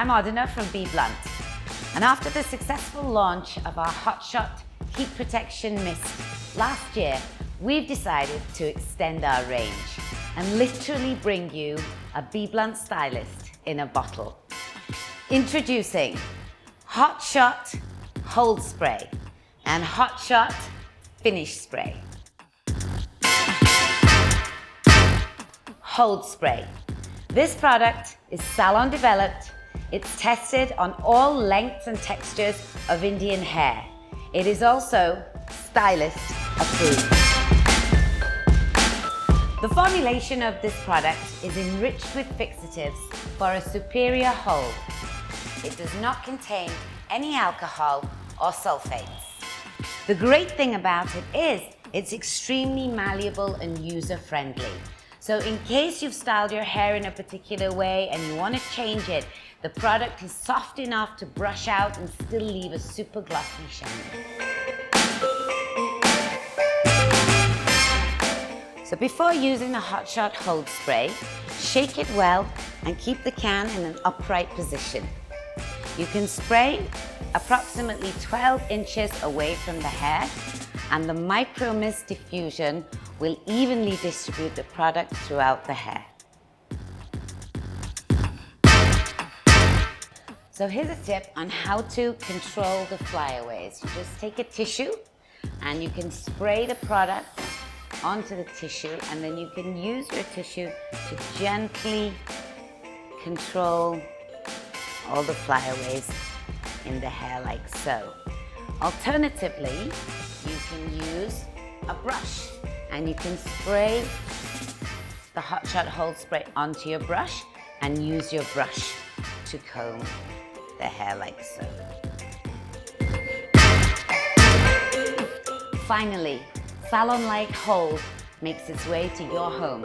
I'm Adina from BBLUNT. And after the successful launch of our Hot Shot Heat Protection Mist last year, we've decided to extend our range and literally bring you a BBLUNT stylist in a bottle. Introducing Hot Shot Hold Spray and Hot Shot Finish Spray. Hold Spray. This product is salon developed. It's tested on all lengths and textures of Indian hair. It is also stylist approved. The formulation of this product is enriched with fixatives for a superior hold. It does not contain any alcohol or sulfates. The great thing about it is it's extremely malleable and user-friendly. So in case you've styled your hair in a particular way and you want to change it, the product is soft enough to brush out and still leave a super glossy shine. So before using a Hot Shot Hold Spray, shake it well and keep the can in an upright position. You can spray approximately 12 inches away from the hair, and the micro mist diffusion will evenly distribute the product throughout the hair. So here's a tip on how to control the flyaways. You just take a tissue and you can spray the product onto the tissue, and then you can use your tissue to gently control all the flyaways in the hair like so. Alternatively, you can use a brush and you can spray the Hot Shot Hold Spray onto your brush and use your brush to comb the hair like so. Finally, salon-like hold makes its way to your home.